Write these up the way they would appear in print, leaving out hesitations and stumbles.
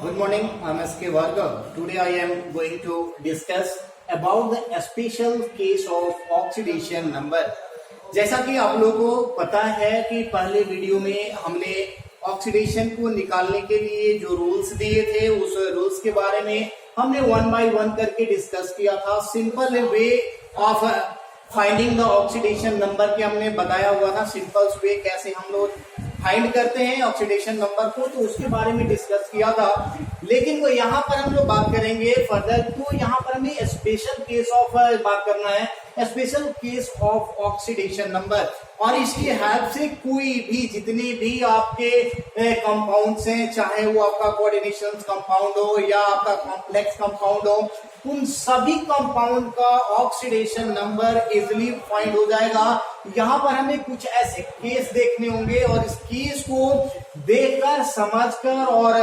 Good morning, I'm S.K. Varga. Today I am going to discuss about the special case of oxidation number. जैसा कि आप लोगों को पता है कि पहले वीडियो में हमने ऑक्सीडेशन को निकालने के लिए जो रूल्स दिए थे उस रूल्स के बारे में हमने वन बाय वन करके डिस्कस किया था. Simple way of finding the oxidation number के हमने बताया हुआ था. सिंपल वे कैसे हम लोग फाइंड करते हैं ऑक्सीडेशन नंबर को, तो उसके बारे में डिस्कस किया था. लेकिन वो यहाँ पर हम लोग बात करेंगे फर्दर. तो यहाँ पर हमें स्पेशल केस ऑफ बात करना है, special case of oxidation number. और इसकी हेल्प से कोई भी जितने भी आपके कंपाउंड्स हैं, चाहे वो आपका कोऑर्डिनेशन कंपाउंड हो या आपका कॉम्प्लेक्स कंपाउंड हो, उन सभी कंपाउंड का ऑक्सीडेशन नंबर इजिली फाइंड हो जाएगा. यहाँ पर हमें कुछ ऐसे केस देखने होंगे और इस केस को देखकर समझकर और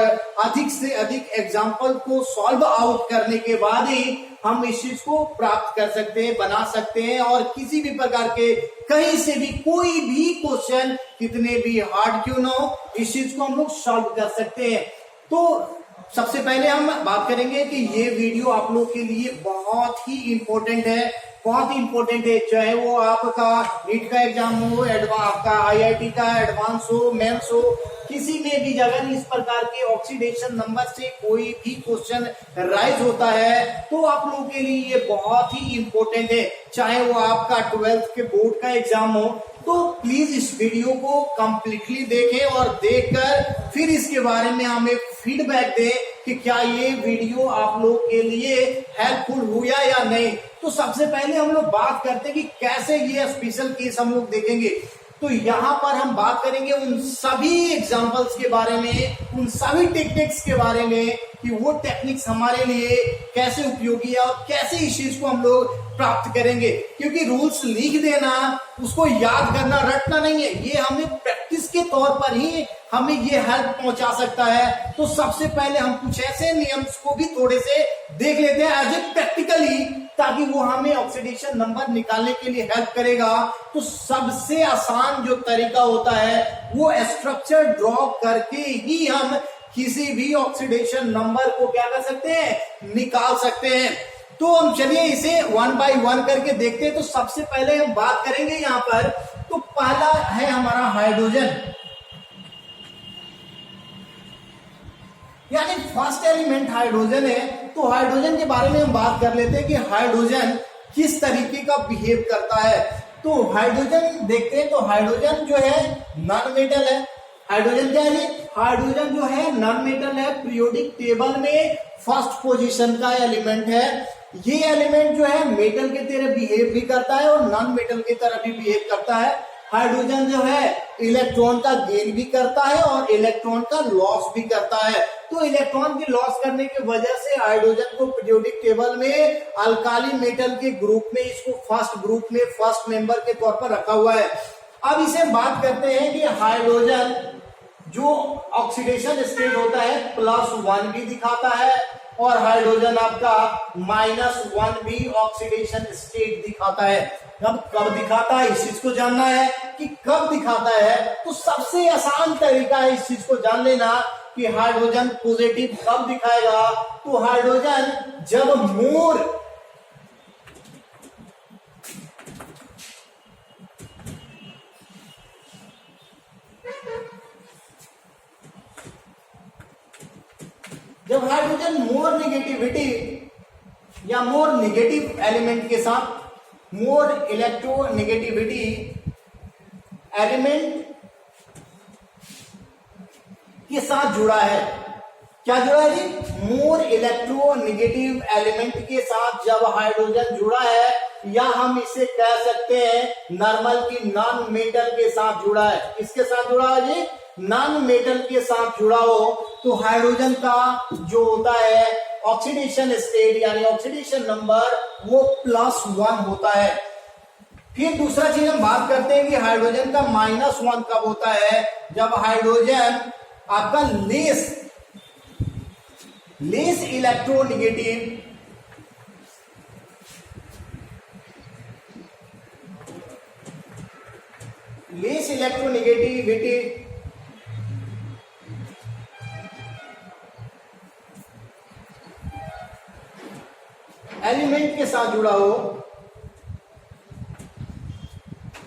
अधिक से अधिक एग्जाम्पल को सॉल्व आउट करने के बाद ही हम इस चीज को प्राप्त कर सकते हैं, बना सकते हैं. और किसी भी प्रकार के कहीं से भी कोई भी क्वेश्चन कितने भी हार्ड क्यों ना हो, इस चीज को हम लोग सॉल्व कर सकते हैं. तो सबसे पहले हम बात करेंगे कि ये वीडियो आप लोग के लिए बहुत ही इंपॉर्टेंट है, बहुत ही इंपॉर्टेंट है. चाहे वो आपका नीट का एग्जाम हो, आपका आईआईटी का एडवांस हो, मेंस हो, किसी में भी अगर इस प्रकार के ऑक्सीडेशन नंबर से कोई भी क्वेश्चन राइज होता है तो आप लोगों के लिए ये बहुत ही इंपॉर्टेंट है. चाहे वो आपका 12th के बोर्ड का एग्जाम हो, तो प्लीज इस वीडियो को कंप्लीटली देखें और देखकर फिर इसके बारे में हमें फीडबैक दें कि क्या ये वीडियो आप लोग के लिए हेल्पफुल हुआ या नहीं. तो सबसे पहले हम लोग बात करते हैं कि कैसे ये स्पेशल केस हम लोग देखेंगे. तो यहाँ पर हम बात करेंगे उन सभी एग्जाम्पल्स के बारे में, उन सभी टेक्निक्स के बारे में कि वो टेक्निक्स हमारे लिए कैसे उपयोगी है और कैसे इस चीज को हम लोग प्राप्त करेंगे. क्योंकि रूल्स लिख देना, उसको याद करना, रटना नहीं है, ये हमें प्रैक्टिस के तौर पर ही हमें ये हेल्प पहुंचा सकता है. तो सबसे पहले हम कुछ ऐसे नियम्स को भी थोड़े से देख लेते हैं एज ए प्रैक्टिकली, ताकि वो हमें ऑक्सीडेशन नंबर निकालने के लिए हेल्प करेगा. तो सबसे आसान जो तरीका होता है वो स्ट्रक्चर ड्रॉ करके ही हम किसी भी ऑक्सीडेशन नंबर को क्या कर सकते हैं, निकाल सकते हैं. तो हम चलिए इसे वन बाय वन करके देखते हैं. तो सबसे पहले हम बात करेंगे यहाँ पर, तो पहला है हमारा हाइड्रोजन, यानी फर्स्ट एलिमेंट हाइड्रोजन है. तो हाइड्रोजन के बारे में हम बात कर लेते हैं कि हाइड्रोजन किस तरीके का बिहेव करता है. तो हाइड्रोजन देखते हैं. तो हाइड्रोजन जो है नॉन मेटल है. हाइड्रोजन क्या है? हाइड्रोजन जो है नॉन मेटल है, पीरियोडिक टेबल में फर्स्ट पोजीशन का एलिमेंट है. ये एलिमेंट जो है मेटल के तरह बिहेव भी करता है और नॉन मेटल की तरह भी बिहेव करता है. हाइड्रोजन जो है इलेक्ट्रॉन का गेन भी करता है और इलेक्ट्रॉन का लॉस भी करता है. तो इलेक्ट्रॉन की लॉस करने की वजह से हाइड्रोजन को पीरियोडिक टेबल में अल्काली मेटल के ग्रुप में, इसको फर्स्ट ग्रुप में फर्स्ट मेंबर के तौर पर रखा हुआ है. अब इसे बात करते हैं कि हाइड्रोजन जो ऑक्सीडेशन स्टेट होता है +1 भी दिखाता है और हाइड्रोजन आपका -1 भी ऑक्सीडेशन स्टेट दिखाता है. कब दिखाता है इस चीज को जानना है कि कब दिखाता है. तो सबसे आसान तरीका है इस चीज को जान लेना कि हाइड्रोजन पॉजिटिव कब दिखाएगा. तो हाइड्रोजन जब मोर मोर नेगेटिविटी या मोर नेगेटिव एलिमेंट के साथ, मोर इलेक्ट्रोनेगेटिविटी एलिमेंट के साथ जुड़ा है. क्या जुड़ा है जी? मोर इलेक्ट्रोनेगेटिव एलिमेंट के साथ जब हाइड्रोजन जुड़ा है, या हम इसे कह सकते हैं नॉर्मल की नॉन मेटल के साथ जुड़ा है. किसके साथ जुड़ा है जी? नॉन मेटल के साथ जुड़ा हो तो हाइड्रोजन का जो होता है ऑक्सीडेशन स्टेट यानी ऑक्सीडेशन नंबर वो +1 होता है. फिर दूसरा चीज हम बात करते हैं कि हाइड्रोजन का -1 कब होता है? जब हाइड्रोजन आपका less electronegative less electronegativity element के साथ जुड़ा हो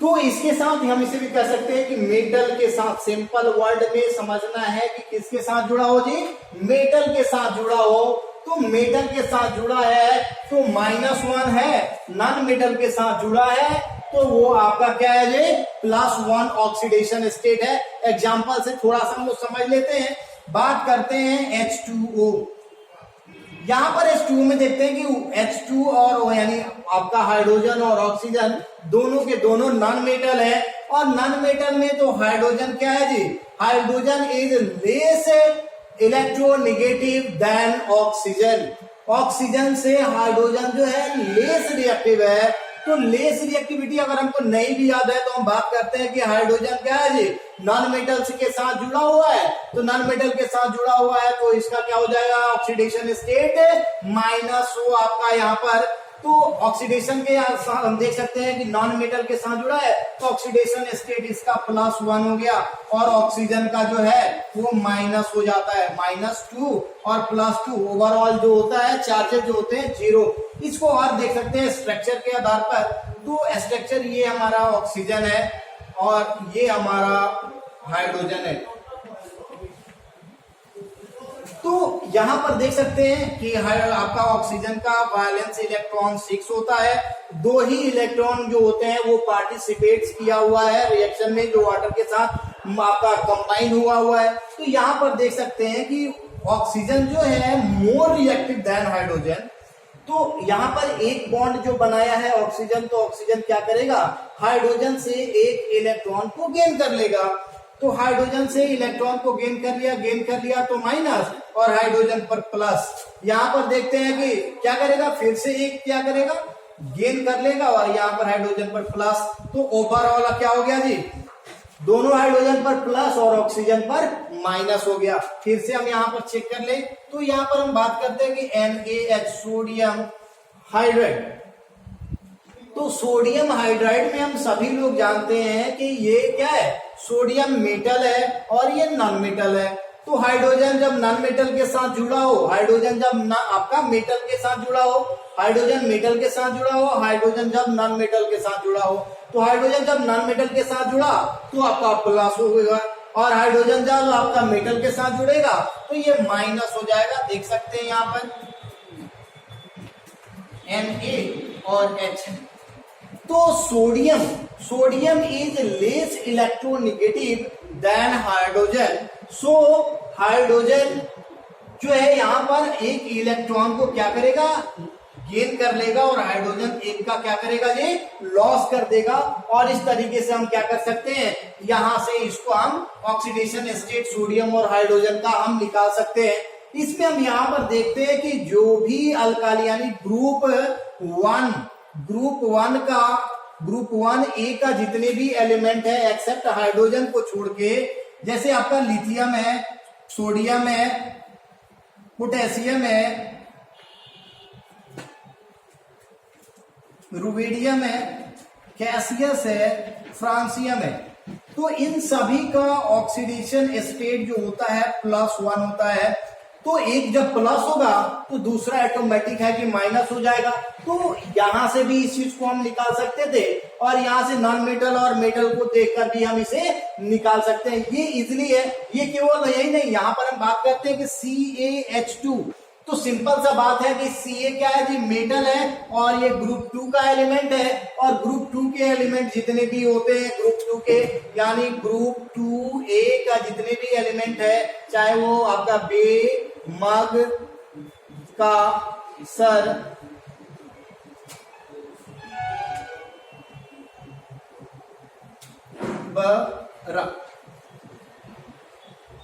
तो इसके साथ हम इसे भी कह सकते हैं कि मेटल के साथ, सिंपल वर्ड में समझना है कि किसके साथ जुड़ा हो जी, मेटल के साथ जुड़ा हो। तो मेटल के साथ जुड़ा है तो -1 है, नॉन मेटल के साथ जुड़ा है तो वो आपका क्या है जी, +1 ऑक्सीडेशन स्टेट है। एग्जांपल से थोड़ा सा हम लोग समझ लेते हैं। बात करते हैं H2O। यहां पर H2O में देखते हैं कि H2 और O यानी आपका हाइड्रोजन और ऑक्सीजन दोनों के दोनों नॉन मेटल है। और नॉन मेटल में तो हाइड्रोजन क्या है जी, hydrogen is less electronegative than oxygen. Oxygen से हाइड्रोजन जो है लेस रिएक्टिव है। तो लेस रिएक्टिविटी अगर हमको नहीं भी याद है तो हम बात करते हैं कि हाइड्रोजन क्या है जी, नॉन मेटल्स के साथ जुड़ा हुआ है। तो नॉन मेटल के साथ जुड़ा हुआ है तो इसका क्या हो जाएगा, ऑक्सीडेशन स्टेट -O आपका यहाँ पर। तो ऑक्सीडेशन के साथ हम देख सकते हैं कि नॉन मेटल के साथ जुड़ा है तो ऑक्सीडेशन स्टेट इसका +1 हो गया और ऑक्सीजन का जो है वो माइनस हो जाता है, -2 और +2। ओवरऑल जो होता है चार्जेस जो होते हैं 0। इसको और देख सकते हैं स्ट्रक्चर के आधार पर। तो स्ट्रक्चर ये हमारा ऑक्सीजन है और ये हमारा हाइड्रोजन है। तो यहां पर देख सकते हैं कि आपका ऑक्सीजन का वैलेंस इलेक्ट्रॉन 6 होता है। 2 ही इलेक्ट्रॉन जो होते हैं वो पार्टिसिपेट किया हुआ है रिएक्शन में, जो वाटर के साथ आपका कंबाइन हुआ है। तो यहां पर देख सकते हैं कि ऑक्सीजन जो है मोर रिएक्टिव देन हाइड्रोजन। तो यहां पर एक बॉन्ड जो बनाया है ऑक्सीजन, तो ऑक्सीजन क्या करेगा, हाइड्रोजन से एक इलेक्ट्रॉन को गेन कर लेगा। तो हाइड्रोजन से इलेक्ट्रॉन को गेन कर लिया तो माइनस और हाइड्रोजन पर प्लस। यहां पर देखते हैं कि क्या करेगा, फिर से एक क्या करेगा, गेन कर लेगा और यहां पर हाइड्रोजन पर प्लस। तो ओवरऑल क्या हो गया जी, दोनों हाइड्रोजन पर प्लस और ऑक्सीजन पर माइनस हो गया। फिर से हम यहां पर चेक कर ले तो यहां पर हम बात करते हैं कि NaH सोडियम हाइड्राइड। तो सोडियम हाइड्राइड में हम सभी लोग जानते हैं कि ये क्या है, सोडियम मेटल है और ये नॉन मेटल है। तो हाइड्रोजन जब नॉन मेटल के साथ जुड़ा हो, हाइड्रोजन जब आपका मेटल के साथ जुड़ा हो, हाइड्रोजन मेटल के साथ जुड़ा हो, हाइड्रोजन जब नॉन मेटल के साथ जुड़ा हो। तो हाइड्रोजन जब नॉन मेटल के साथ जुड़ा तो आपका प्लस होगा और हाइड्रोजन जब आपका मेटल के साथ जुड़ेगा तो ये माइनस हो जाएगा। देख सकते हैं यहाँ पर Na और H। तो sodium is less electronegative then hydrogen. So hydrogen जो है यहाँ पर एक इलेक्ट्रॉन को क्या करेगा, गेन कर लेगा और हाइड्रोजन एक का क्या करेगा जी, लॉस कर देगा। और इस तरीके से हम क्या कर सकते हैं, यहां से इसको हम ऑक्सीडेशन स्टेट सोडियम और हाइड्रोजन का हम निकाल सकते हैं। इसमें हम यहाँ पर देखते हैं कि जो भी अल्काली यानी ग्रुप 1A का जितने भी एलिमेंट है एक्सेप्ट हाइड्रोजन को छोड़ के, जैसे आपका लिथियम है, सोडियम है, पोटेशियम है, रुबिडियम है, कैसियस है, फ्रांसियम है। तो इन सभी का ऑक्सीडेशन स्टेट जो होता है +1 होता है। तो एक जब प्लस होगा तो दूसरा ऑटोमेटिक है कि माइनस हो जाएगा। तो यहां से भी इस चीज को हम निकाल सकते थे और यहां से नॉन मेटल और मेटल को देखकर भी हम इसे निकाल सकते हैं। ये इजिली है। ये केवल यही नहीं, यहां पर हम बात करते हैं कि CaH2। तो सिंपल सा बात है कि Ca क्या है जी, मेटल है और ये ग्रुप 2 का एलिमेंट है। और ग्रुप 2 के एलिमेंट जितने भी होते हैं ग्रुप 2 के, यानी ग्रुप 2A का जितने भी एलिमेंट है, चाहे वो आपका बे, मग का सर, ब,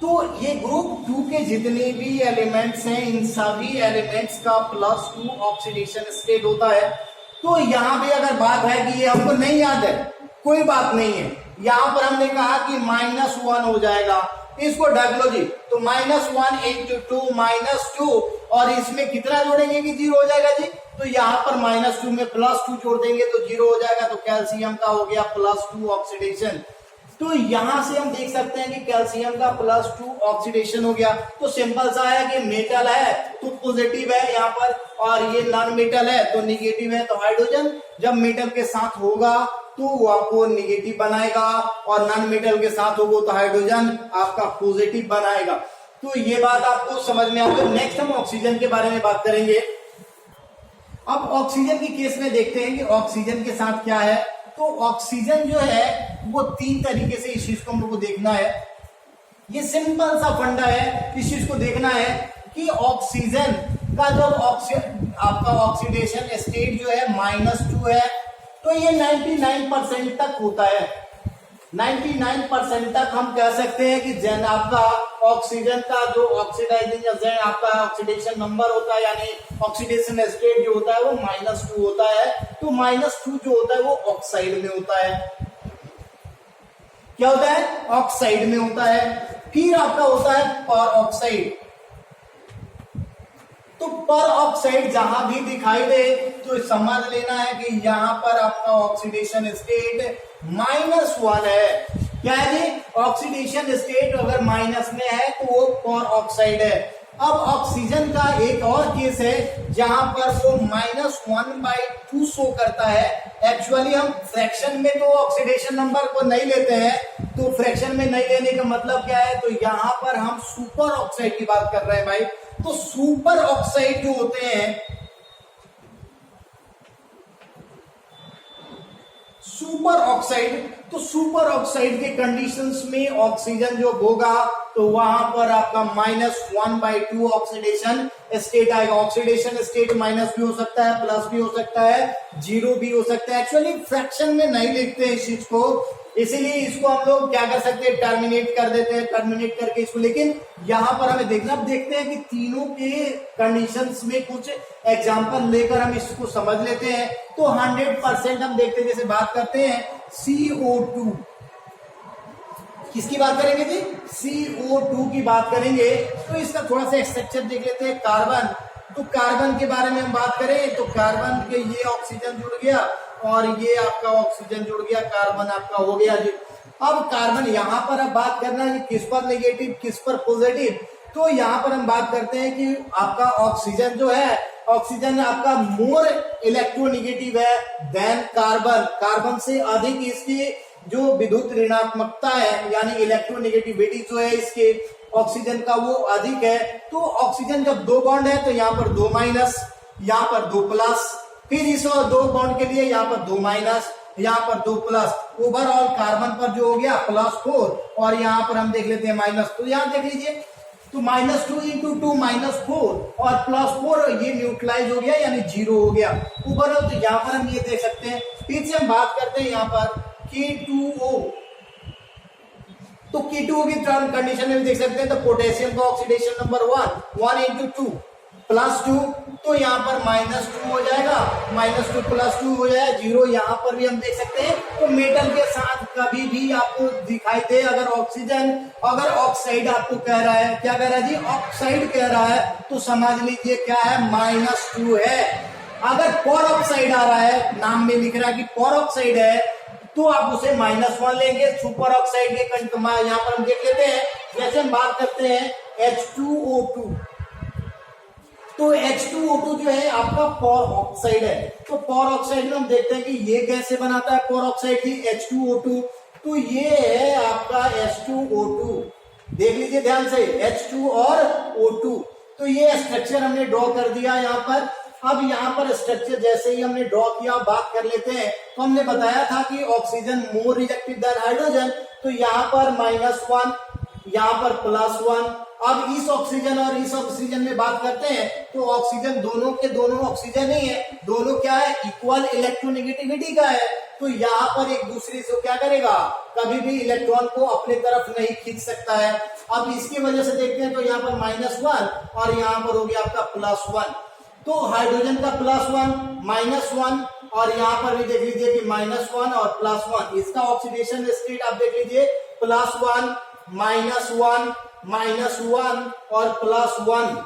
तो ये ग्रुप 2 के जितने भी एलिमेंट्स हैं, इन सभी एलिमेंट्स का +2 ऑक्सीडेशन स्टेट होता है। तो यहां पे अगर बात है कि ये हमको नहीं याद है, कोई बात नहीं है। यहां पर हमने कहा कि -1 हो जाएगा, इसको ढक लो जी। तो -1 × 2 -2 और इसमें कितना जोड़ेंगे कि 0 हो जाएगा जी। तो यहाँ पर -2 में +2 जोड़ देंगे तो 0 हो जाएगा। तो कैल्शियम का हो गया +2 ऑक्सीडेशन। तो यहां से हम देख सकते हैं कि कैल्शियम का +2 ऑक्सीडेशन हो गया। तो सिंपल सा है कि मेटल है तो पॉजिटिव है यहाँ पर, और ये नॉन मेटल है तो निगेटिव है। तो हाइड्रोजन जब मेटल के साथ होगा तो वो आपको निगेटिव बनाएगा, और नॉन मेटल के साथ होगा तो हाइड्रोजन आपका पॉजिटिव बनाएगा। तो ये बात आपको समझ में आ गई। नेक्स्ट हम ऑक्सीजन के बारे में बात करेंगे। अब ऑक्सीजन की केस में देखते हैं कि ऑक्सीजन के साथ क्या है। तो ऑक्सीजन जो है वो 3 तरीके से इस चीज को हम लोग को देखना है। ये सिंपल सा फंडा है, इस चीज को देखना है कि ऑक्सीजन का जब आपका ऑक्सीडेशन स्टेट जो है -2 है तो ये 99% तक होता है। 99% तक हम कह सकते हैं कि जन आपका ऑक्सीजन का जो ऑक्सीडाइजिंग एजेंट आपका ऑक्सीडेशन नंबर होता है, यानी ऑक्सीडेशन स्टेट जो होता है वो -2 होता है। तो -2 जो होता है वो ऑक्साइड में होता है। क्या होता है? ऑक्साइड में होता है। फिर आपका होता है पर ऑक्साइड। तो पर ऑक्साइड जहां भी दिखाई दे तो समझ लेना है कि यहां पर आपका ऑक्सीडेशन स्टेट -1 है। क्या है जी? ऑक्सीडेशन स्टेट अगर माइनस में है तो वो पर ऑक्साइड है। अब ऑक्सीजन का एक और केस है जहां पर वो -1/2 शो करता है। एक्चुअली हम फ्रैक्शन में तो ऑक्सीडेशन नंबर को नहीं लेते हैं, तो फ्रैक्शन में नहीं लेने का मतलब क्या है? तो यहां पर हम सुपर ऑक्साइड की बात कर रहे हैं भाई। तो सुपर ऑक्साइड जो होते हैं, सुपर ऑक्साइड, तो सुपर ऑक्साइड के कंडीशंस में ऑक्सीजन जो होगा तो वहां पर आपका -1/2 ऑक्सीडेशन स्टेट आएगा। ऑक्सीडेशन स्टेट माइनस भी हो सकता है, प्लस भी हो सकता है, 0 भी हो सकता है। एक्चुअली फ्रैक्शन में नहीं लिखते हैं इस चीज को, इसीलिए इसको हम लोग क्या कर सकते हैं? टर्मिनेट कर देते हैं, टर्मिनेट करके इसको। लेकिन यहां पर हमें देखना, अब देखते हैं कि तीनों के कंडीशंस में कुछ एग्जांपल लेकर हम इसको समझ लेते हैं। तो 100% हम देखते हैं, जैसे बात करते हैं CO2, किसकी बात करेंगे जी? CO2 की बात करेंगे। तो इसका थोड़ा सा स्ट्रक्चर देख लेते हैं। कार्बन, तो कार्बन के बारे में हम बात करें तो कार्बन के ये ऑक्सीजन जुड़ गया और ये आपका ऑक्सीजन जुड़ गया, कार्बन आपका हो गया जी। अब कार्बन यहां पर अब बात करना है किस पर नेगेटिव, किस पर पॉजिटिव। तो यहां पर हम बात करते हैं कि आपका ऑक्सीजन जो है, ऑक्सीजन आपका मोर इलेक्ट्रोनेगेटिव है देन कार्बन। कार्बन से अधिक इसकी जो विद्युत ऋणात्मकता है, यानी इलेक्ट्रोनेगेटिविटी जो है इसके ऑक्सीजन का वो अधिक है। तो ऑक्सीजन जब 2 बॉन्ड है तो यहाँ पर 2 माइनस, यहाँ पर 2 प्लस, फिर इस 2 बॉन्ड के लिए यहाँ पर 2 माइनस, यहाँ पर 2 प्लस। ओवरऑल कार्बन पर जो हो गया +4, और यहाँ पर हम देख लेते हैं माइनस। तो यहाँ देख लीजिए, तो -2 × 2 -4 और +4 ये न्यूट्रलाइज हो गया, यानी 0 हो गया ओवरऑल। तो यहाँ पर हम ये देख सकते हैं। फिर से हम बात करते हैं यहाँ पर K2O, तो K2O की कंडीशन में भी देख सकते हैं। तो पोटेशियम का ऑक्सीडेशन नंबर 1 × 2 +2, तो यहाँ पर -2 हो जाएगा, -2 + 2 हो जाएगा 0। यहाँ पर भी हम देख सकते हैं। तो मेटल के साथ कभी भी आपको दिखाई दे अगर ऑक्सीजन, अगर ऑक्साइड आपको कह रहा है, क्या कह रहा है जी? ऑक्साइड कह रहा है, तो समझ लीजिए क्या है? -2 है। अगर पर ऑक्साइड आ रहा है, नाम में लिख रहा है कि पर ऑक्साइड है, तो आप उसे -1 लेंगे। सुपर ऑक्साइड के यहाँ पर हम देख लेते हैं, जैसे हम बात करते हैं H2O2, तो H2O2 जो है आपका पर ऑक्साइड है। तो पर ऑक्साइड में हम देखते हैं कि ये कैसे बनाता है पर ऑक्साइड की H2O2। तो ये है आपका H2O2, देख लीजिए ध्यान से, H2 और O2। तो ये स्ट्रक्चर हमने ड्रॉ कर दिया यहाँ पर। अब यहाँ पर स्ट्रक्चर जैसे ही हमने ड्रॉ किया, बात कर लेते हैं। तो हमने बताया था कि oxygen more reactive than hydrogen, तो यहाँ पर -1, यहाँ पर +1। अब इस ऑक्सीजन और इस ऑक्सीजन में बात करते हैं तो ऑक्सीजन दोनों के दोनों ऑक्सीजन ही है, दोनों क्या है? इक्वल इलेक्ट्रोनेगेटिविटी का है। तो यहाँ पर एक दूसरे से क्या करेगा? कभी भी इलेक्ट्रॉन को अपने तरफ नहीं खींच सकता है। अब इसकी वजह से देखते हैं तो यहाँ पर -1 और यहाँ पर हो गया आपका +1। तो हाइड्रोजन का +1 -1, और यहाँ पर भी देख लीजिए कि -1 और +1। इसका ऑक्सीडेशन स्टेट आप देख लीजिए, +1 -1 -1 और +1।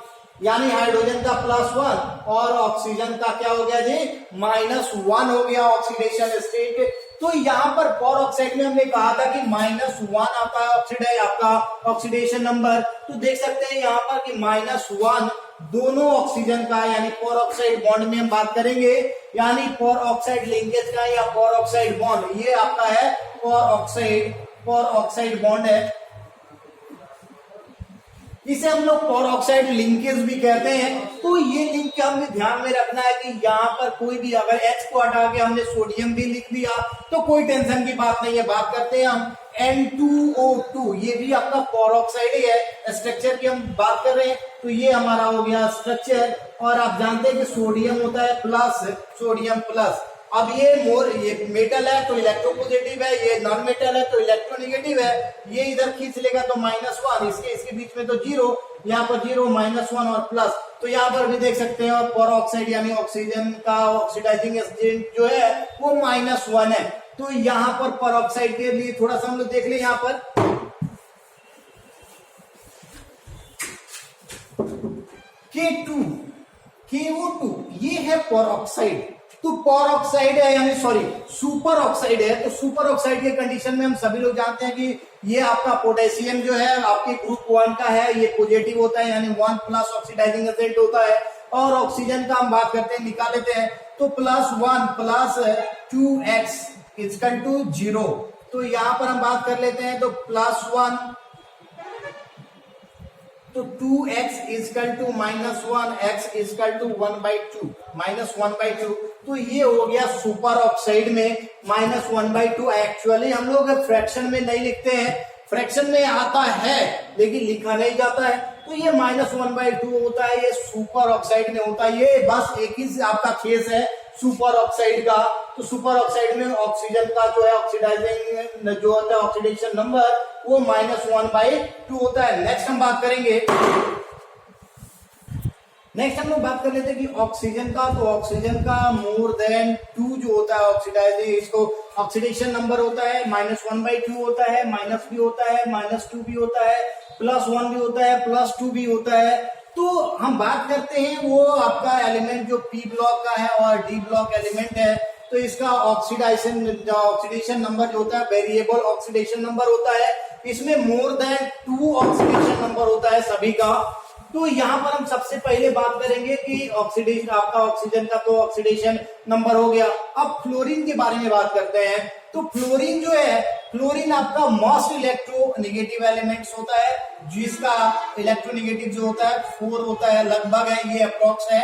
यानी हाइड्रोजन का +1 और ऑक्सीजन का क्या हो गया जी, -1 हो गया ऑक्सीडेशन स्टेट। तो यहाँ पर पर ऑक्साइड में हमने कहा था कि -1 आता है ऑक्सीडाइज आपका ऑक्सीडेशन नंबर। तो देख सकते हैं यहाँ पर कि -1 दोनों ऑक्सीजन का, यानी पर ऑक्साइड बॉन्ड में हम बात करेंगे, यानी पर ऑक्साइड लिंकेज का या पर ऑक्साइड बॉन्ड, ये आपका है पर ऑक्साइड बॉन्ड है। इसे हम लोग पर ऑक्साइड लिंकेज भी कहते हैं। तो ये लिंक हमें ध्यान में रखना है कि यहाँ पर कोई भी अगर H को हटा के हमने सोडियम भी लिख दिया तो कोई टेंशन की बात नहीं है। बात करते हैं हम N2O2, ये भी आपका पर ऑक्साइड ही है। स्ट्रक्चर की हम बात कर रहे हैं तो ये हमारा हो गया स्ट्रक्चर। और आप जानते हैं कि सोडियम होता है प्लस, सोडियम प्लस। अब ये मेटल है तो इलेक्ट्रोपॉजिटिव है, ये नॉन मेटल है तो इलेक्ट्रोनेगेटिव है। ये इधर खींच लेगा तो -1, इसके बीच में तो 0, यहाँ पर 0, -1 और प्लस। तो यहाँ पर भी देख सकते हैं पर ऑक्साइड यानी ऑक्सीजन का ऑक्सीडाइजिंग एजेंट जो है वो -1 है। तो यहाँ पर ऑक्साइड के लिए थोड़ा सा हम लोग देख ले, यहाँ पर KO2 ये है पर ऑक्साइड। तो पर ऑक्साइड है यानी सुपर ऑक्साइड है। तो सुपर ऑक्साइड के कंडीशन में हम सभी लोग जानते हैं कि ये आपका पोटेशियम जो है आपके ग्रुप 1 का है, ये पॉजिटिव होता है यानी 1+ ऑक्सीडाइजिंग एजेंट होता है। और ऑक्सीजन का हम बात करते हैं, निकाल लेते हैं तो +1 + 2x = 0। तो यहां पर हम बात कर लेते हैं तो +1 तो 2x = -1, x = 1/2 तो ये हो गया सुपर ऑक्साइड में -1/2। एक्चुअली हम लोग फ्रैक्शन में नहीं लिखते हैं, फ्रैक्शन में आता है लेकिन लिखा नहीं जाता है। तो ये -1/2 होता है, ये सुपर ऑक्साइड में होता है। ये बस एक ही आपका केस है सुपर ऑक्साइड का। तो सुपर ऑक्साइड में ऑक्सीजन का जो है ऑक्सीडाइजिंग जो होता है ऑक्सीडेशन नंबर वो -1/2 होता है। नेक्स्ट हम बात करेंगे, नेक्स्ट हम लोग बात कर लेते हैं कि ऑक्सीजन का। तो ऑक्सीजन का मोर देन 2 जो होता है ऑक्सीडाइजिंग, इसको ऑक्सीडेशन नंबर होता है -1/2 होता है, माइनस भी होता है, -2 भी होता है, +1 भी होता है, +2 भी होता है। तो हम बात करते हैं वो आपका एलिमेंट जो P ब्लॉक का है और D ब्लॉक एलिमेंट है। तो इसका ऑक्सीडेशन नंबर जो होता है वेरिएबल ऑक्सीडेशन नंबर होता है। इसमें मोर देन 2 ऑक्सीडेशन नंबर होता है सभी का। तो यहाँ पर हम सबसे पहले बात करेंगे कि ऑक्सीडेशन आपका ऑक्सीजन का तो ऑक्सीडेशन नंबर हो गया। अब फ्लोरीन के बारे में बात करते हैं। तो फ्लोरीन जो है, फ्लोरीन आपका मोस्ट इलेक्ट्रोनेगेटिव एलिमेंट्स होता है, जिसका इलेक्ट्रोनेगेटिव जो होता है 4 होता है लगभग है, ये अप्रोक्स है।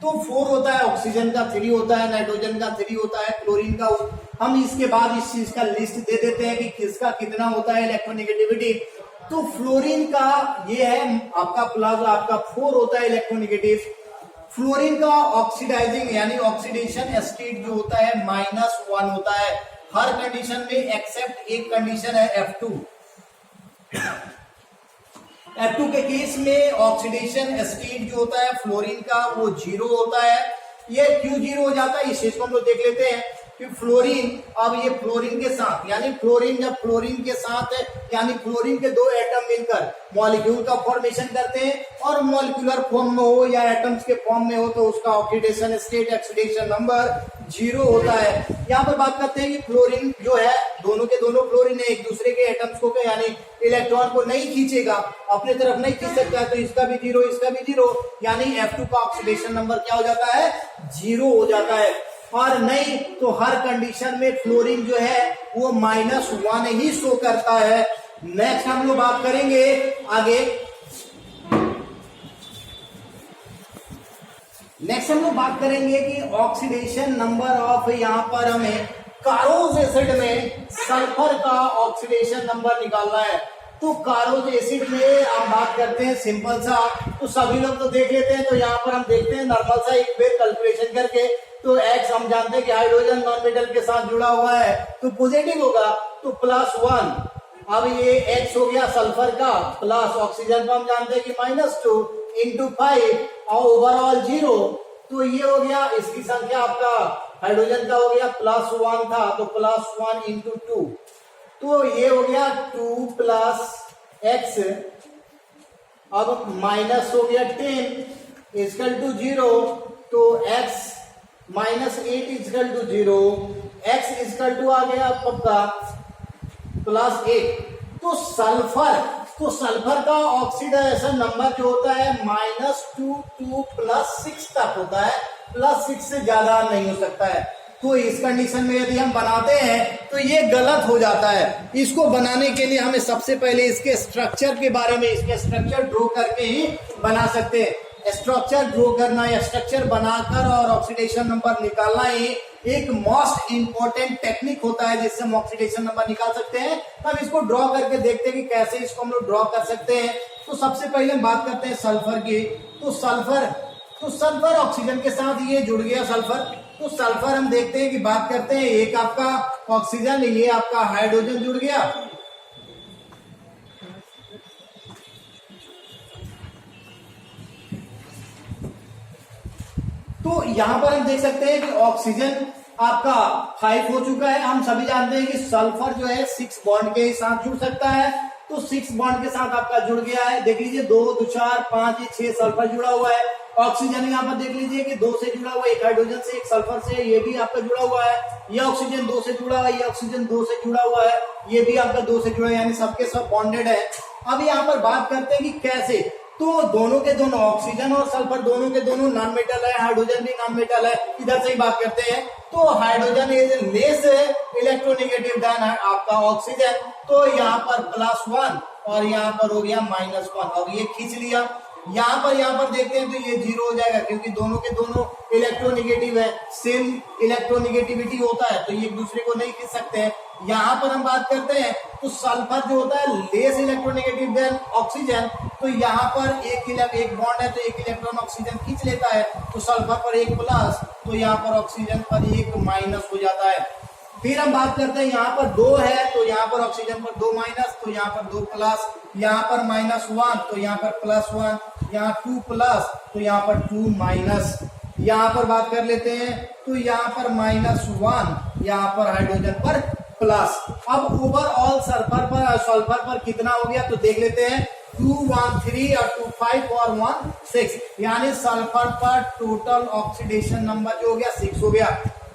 तो 4 होता है, ऑक्सीजन का 3 होता है, नाइट्रोजन का 3 होता है, क्लोरीन का। हम इसके बाद इस चीज का लिस्ट दे देते हैं कि किसका कितना होता है इलेक्ट्रोनेगेटिविटी। तो फ्लोरीन का ये है आपका प्लस, आपका 4 होता है इलेक्ट्रोनेगेटिव। फ्लोरीन का ऑक्सीडाइजिंग यानी ऑक्सीडेशन स्टेट जो होता है -1 होता है हर कंडीशन में, एक्सेप्ट एक कंडीशन है F2। F2 के केस में ऑक्सीडेशन स्टेट जो होता है फ्लोरीन का वो 0 होता है। ये क्यों 0 हो जाता है इस चीज को हम लोग देख लेते हैं कि फ्लोरीन, अब ये फ्लोरीन के साथ यानी फ्लोरीन जब फ्लोरीन के साथ है यानी फ्लोरीन के 2 एटम मिलकर मॉलिक्यूल का फॉर्मेशन करते हैं और मॉलिक्यूलर फॉर्म में हो या एटम्स के फॉर्म में हो तो उसका ऑक्सीडेशन स्टेट ऑक्सीडेशन नंबर 0 होता है। यहाँ पर बात करते हैं कि फ्लोरीन जो है दोनों के दोनों फ्लोरीन है, एक दूसरे के एटम्स को यानी इलेक्ट्रॉन को नहीं खींचेगा, अपने तरफ नहीं खींच सकता है। तो इसका भी 0 इसका भी 0 यानी F2 का ऑक्सीडेशन नंबर क्या हो जाता है 0 हो जाता है। और नहीं तो हर कंडीशन में फ्लोरीन जो है वो -1 ही शो करता है। नेक्स्ट हम लोग बात करेंगे आगे, नेक्स्ट हम लोग बात करेंगे कि ऑक्सीडेशन नंबर ऑफ, यहाँ पर हमें कारोज एसिड में सल्फर का ऑक्सीडेशन नंबर निकालना है। तो कारोज एसिड में हम बात करते हैं सिंपल सा, तो सभी लोग तो देख लेते हैं। तो यहाँ पर हम देखते हैं नॉर्मल सा एक बार कैलकुलेशन करके। तो X हम जानते हैं कि हाइड्रोजन नॉन मेटल के साथ जुड़ा हुआ है तो पॉजिटिव होगा, तो +1। अब ये X हो गया सल्फर का, प्लस ऑक्सीजन को हम जानते हैं कि -2 × 5 और ओवरऑल 0। तो ये हो गया, इसकी संख्या आपका हाइड्रोजन का हो गया +1 था तो +1 × 2, तो ये हो गया 2 + X अब माइनस हो गया 10 इजकल टू 0, तो x minus 8 equal two 0, x equal two आ गया पक्का प्लस 8। तो सल्फर का ऑक्सीडेशन नंबर जो होता है -2 to +6 तक होता है, +6 से ज्यादा नहीं हो सकता है। तो इस कंडीशन में यदि हम बनाते हैं तो ये गलत हो जाता है। इसको बनाने के लिए हमें सबसे पहले इसके स्ट्रक्चर के बारे में, इसके स्ट्रक्चर ड्रॉ करके ही बना सकते हैं। स्ट्रक्चर ड्रॉ करना या स्ट्रक्चर बनाकर और ऑक्सीडेशन नंबर निकालना ही एक मोस्ट इंपॉर्टेंट टेक्निक होता है जिससे हम ऑक्सीडेशन नंबर निकाल सकते हैं। तब इसको ड्रॉ करके देखते हैं कि कैसे इसको हम लोग ड्रॉ कर सकते हैं। तो सबसे पहले हम बात करते हैं सल्फर की। तो सल्फर ऑक्सीजन के साथ ये जुड़ गया सल्फर। तो सल्फर हम देखते हैं कि बात करते हैं, एक आपका ऑक्सीजन, ये आपका हाइड्रोजन जुड़ गया। तो यहां पर हम देख सकते हैं कि ऑक्सीजन आपका 5 हो चुका है। हम सभी जानते हैं कि सल्फर जो है 6 बॉन्ड के साथ जुड़ सकता है। तो 6 बॉन्ड के साथ आपका जुड़ गया है। देख लीजिए 2, 2, 4, 5, 6 सल्फर जुड़ा हुआ है। ऑक्सीजन यहाँ पर देख लीजिए कि 2 से जुड़ा हुआ है, एक हाइड्रोजन से, एक सल्फर से, ये भी आपका जुड़ा हुआ है। ये ऑक्सीजन 2 से जुड़ा हुआ है, ये ऑक्सीजन 2 से जुड़ा हुआ है, ये भी आपका 2 से जुड़ा है, यानी सबके सब बॉन्डेड है। अब यहाँ पर बात करते हैं कि कैसे। तो दोनों के दोनों ऑक्सीजन और सल्फर दोनों के दोनों नॉन मेटल है, हाइड्रोजन भी नॉन मेटल है। इधर से ही बात करते हैं। तो hydrogen is less electronegative then आपका ऑक्सीजन। तो यहाँ पर +1 और यहाँ पर हो गया -1 और ये खींच लिया। यहाँ पर देखते हैं तो ये 0 हो जाएगा क्योंकि दोनों के दोनों इलेक्ट्रोनेगेटिव है, सेम इलेक्ट्रोनेगेटिविटी होता है, तो ये एक दूसरे को नहीं खींच सकते हैं। यहाँ पर हम बात करते हैं तो सल्फर जो होता है लेस इलेक्ट्रोनेगेटिव देन ऑक्सीजन। तो यहाँ पर एक बॉन्ड है तो एक इलेक्ट्रॉन ऑक्सीजन खींच लेता है। तो सल्फर पर 1 प्लस, तो यहाँ पर ऑक्सीजन पर 1 माइनस हो जाता है। फिर हम बात करते हैं यहाँ पर 2 है तो यहाँ पर ऑक्सीजन पर 2 माइनस, तो यहाँ पर 2 प्लस, यहाँ पर -1 तो यहाँ पर +1, यहाँ 2 प्लस तो यहाँ पर 2 माइनस। यहाँ पर बात कर लेते हैं तो यहाँ पर -1, यहाँ पर हाइड्रोजन पर प्लस। अब ओवरऑल सल्फर पर कितना हो गया तो देख लेते हैं। 2, 1, 3 और 2, 5 और 1, 6, यानी सल्फर पर टोटल ऑक्सीडेशन नंबर जो हो गया 6 हो गया।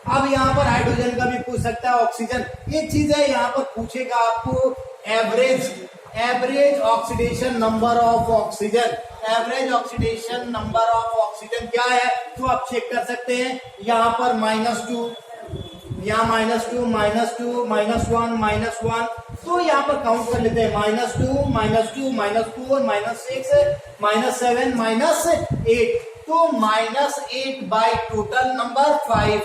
अब यहाँ पर हाइड्रोजन का भी पूछ सकता है, ऑक्सीजन। एक चीज है यहाँ पर पूछेगा आपको average oxidation number of oxygen. Average oxidation number of oxygen क्या है तो आप चेक कर सकते हैं। यहाँ पर -2, यहाँ -2, -2, -1, -1, तो यहाँ पर काउंट कर लेते हैं। -2, -2, -4, -6, -7, -8, तो -8 बाई टोटल नंबर 5।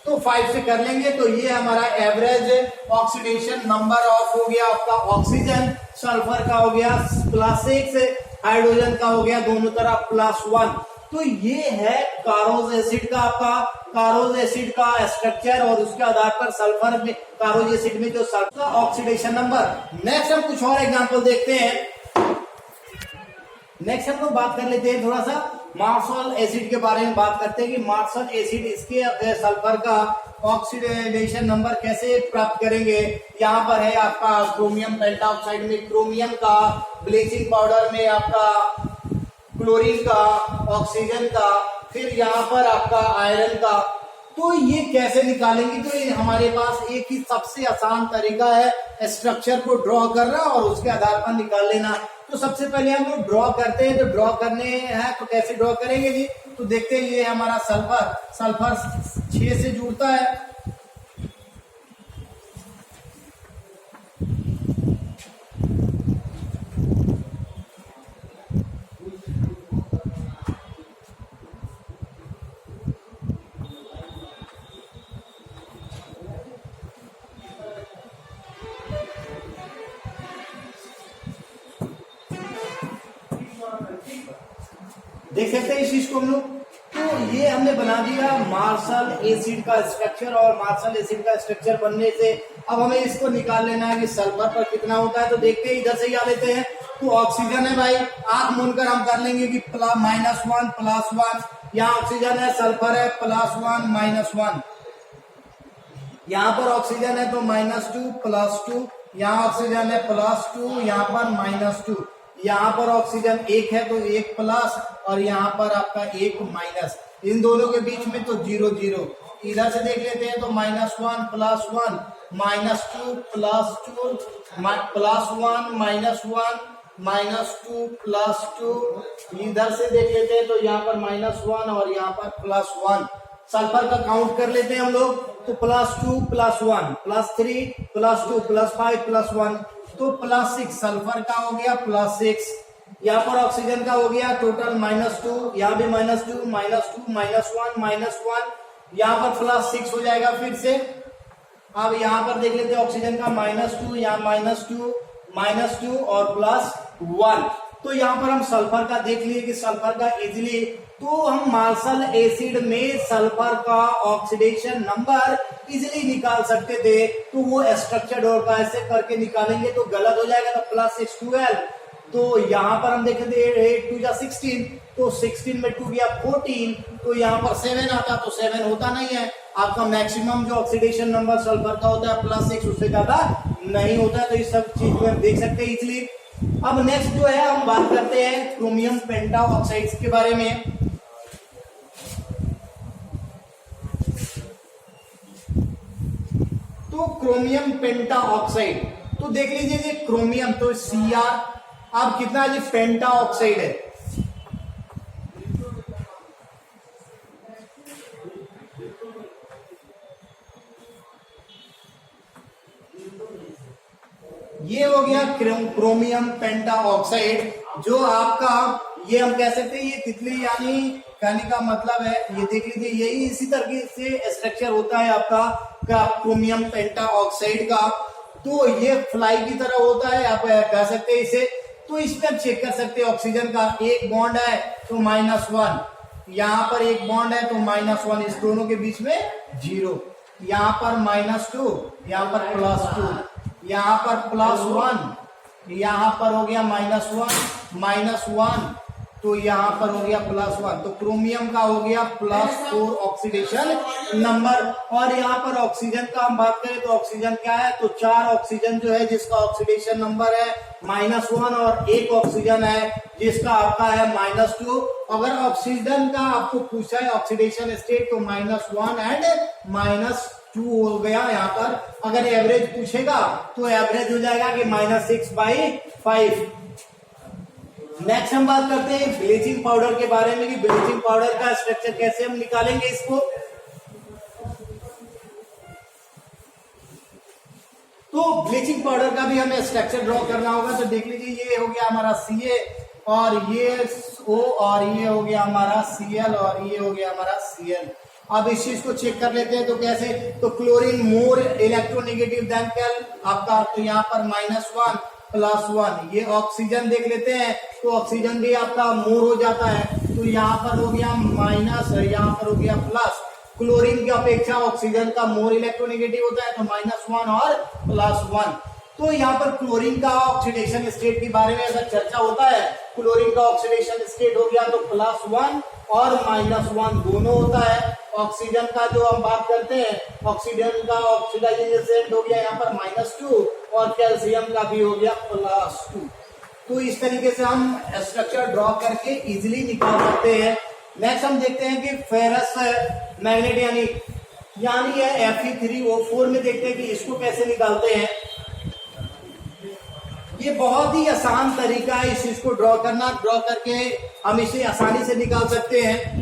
तो 5 से कर लेंगे तो ये हमारा एवरेज ऑक्सीडेशन नंबर ऑफ हो गया आपका ऑक्सीजन। सल्फर का हो गया +6, हाइड्रोजन का हो गया दोनों तरफ +1। तो ये है कारोज एसिड का आपका कारोज एसिड का स्ट्रक्चर और उसके आधार पर सल्फर में कारोज एसिड में जो सल्फर का ऑक्सीडेशन नंबर। नेक्स्ट हम कुछ और एग्जांपल देखते हैं। नेक्स्ट हम लोग बात कर लेते हैं थोड़ा सा मार्शल एसिड के बारे में बात करते हैं कि मार्शल एसिड इसके सल्फर का ऑक्सीडेशन नंबर कैसे प्राप्त करेंगे। यहाँ पर है आपका क्रोमियम पेंटाऑक्साइड में क्रोमियम का, ब्लीचिंग पाउडर में आपका क्लोरीन का, ऑक्सीजन का, फिर यहाँ पर आपका आयरन का। तो ये कैसे निकालेंगे तो ये हमारे पास एक ही सबसे आसान तरीका है स्ट्रक्चर को ड्रॉ करना और उसके आधार पर निकाल लेना। तो सबसे पहले हम लोग ड्रॉ करते हैं। तो ड्रॉ करने हैं तो कैसे ड्रॉ करेंगे जी तो देखते हैं। ये हमारा सल्फर 6 से जुड़ता है। देख सकते हैं इस चीज को हम लोग। तो ये हमने बना दिया मार्शल एसिड का स्ट्रक्चर और मार्शल एसिड का स्ट्रक्चर बनने से अब हमें इसको निकाल लेना है कि सल्फर पर कितना होता है। तो देखते हैं इधर से ही आ लेते हैं। तो ऑक्सीजन है भाई, आंख मूंदकर हम कर लेंगे कि -1 +1। यहाँ ऑक्सीजन है, सल्फर है +1 -1। यहाँ पर ऑक्सीजन है तो -2 +2, यहाँ ऑक्सीजन है +2, यहाँ पर -2। यहाँ पर ऑक्सीजन एक है तो एक प्लस और यहाँ पर आपका एक माइनस, इन दोनों के बीच में तो 0 0। इधर से देख लेते हैं तो -1 + 1 -2 + 2 +1 -1 -2 + 2। इधर से देख लेते हैं तो यहाँ पर -1 और यहाँ पर +1। सल्फर का काउंट कर लेते हैं हम लोग तो +2 + 1 +3 +2 +5 +1 तो +6। सल्फर का हो गया +6। यहाँ पर ऑक्सीजन का हो गया टोटल -2, यहाँ भी -2 -2 -1 -1, यहाँ पर +6 हो जाएगा फिर से। अब यहाँ पर देख लेते हैं ऑक्सीजन का -2, यहाँ -2 और +1। तो यहाँ पर हम सल्फर का देख लिए कि सल्फर का इजिली, तो हम मार्शल एसिड में सल्फर का ऑक्सीडेशन नंबर इजिली निकाल सकते थे। तो वो स्ट्रक्चर्ड और ऐसे करके निकालेंगे तो गलत हो जाएगा, तो +6 12। तो यहाँ पर हम देखें 8 2 जा 16, तो 16 में 2 गया 14, तो यहाँ पर 7 आता, तो 7 होता नहीं है। आपका मैक्सिमम जो ऑक्सीडेशन नंबर सल्फर का होता है +6, उससे ज्यादा नहीं होता है। तो इस सब चीज को हम देख सकते हैं इजिली। अब नेक्स्ट जो है हम बात करते हैं क्रोमियम पेंटा ऑक्साइड्स के बारे में। तो क्रोमियम पेंटा ऑक्साइड, तो देख लीजिए ये क्रोमियम तो Cr, अब कितना ये पेंटा ऑक्साइड है, ये हो गया क्रोमियम पेंटा ऑक्साइड। जो आपका ये हम कह सकते हैं ये तितली यानी कहने का मतलब है, ये देख लीजिए यही इसी तरीके से स्ट्रक्चर होता है आपका क्रोमियम पेंटा ऑक्साइड का। तो ये फ्लाई की तरह होता है, आप कह सकते हैं इसे। तो इसमें आप चेक कर सकते हैं ऑक्सीजन का एक बॉन्ड है तो -1, यहाँ पर एक बॉन्ड है तो -1, इस दोनों के बीच में 0, यहाँ पर -2, यहाँ पर +2, यहाँ पर +1, यहाँ पर हो गया -1 -1, तो यहाँ पर हो गया +1। तो क्रोमियम का हो गया +4 ऑक्सीडेशन नंबर। और यहाँ पर ऑक्सीजन का हम बात करें तो ऑक्सीजन क्या है, तो 4 ऑक्सीजन जो है जिसका ऑक्सीडेशन नंबर है -1 और 1 ऑक्सीजन है जिसका आपका है -2। अगर ऑक्सीजन का आपको पूछा है ऑक्सीडेशन स्टेट तो -1 एंड -2 हो गया। यहाँ पर अगर एवरेज पूछेगा तो एवरेज हो जाएगा कि -6/5। नेक्स्ट हम बात करते हैं ब्लीचिंग पाउडर के बारे में कि ब्लीचिंग पाउडर का स्ट्रक्चर कैसे हम निकालेंगे इसको। तो ब्लीचिंग पाउडर का भी हमें स्ट्रक्चर ड्रॉ करना होगा। तो देख लीजिए ये हो गया हमारा Ca और ये O और ये हो गया हमारा Cl और ये हो गया हमारा Cl। अब इस चीज को चेक कर लेते हैं तो कैसे, तो क्लोरीन मोर इलेक्ट्रोनेगेटिव देन कैल आपका, तो यहाँ पर -1 +1। ये ऑक्सीजन देख लेते हैं तो ऑक्सीजन भी आपका मोर हो जाता है, तो यहाँ पर हो गया माइनस, यहाँ पर हो गया प्लस। क्लोरीन की अपेक्षा ऑक्सीजन का मोर इलेक्ट्रोनेगेटिव होता है तो -1 और +1। तो यहाँ पर क्लोरीन का ऑक्सीडेशन स्टेट के बारे में अगर चर्चा होता है, क्लोरीन का ऑक्सीडेशन स्टेट हो गया तो +1 और -1 दोनों होता है। ऑक्सीजन का जो हम बात करते हैं ऑक्सीजन का ऑक्सीडाइजेशन हो गया यहाँ पर -2 और कैल्शियम का भी हो गया +2। तो इस तरीके से हम स्ट्रक्चर ड्रॉ करके इजिली निकाल सकते हैं। नेक्स्ट हम देखते हैं कि फेरस मैग्नेट यानी है Fe3O4 में देखते हैं कि इसको कैसे निकालते हैं। ये बहुत ही आसान तरीका है इस चीज को ड्रॉ करना, ड्रॉ करके हम इसे आसानी से निकाल सकते हैं।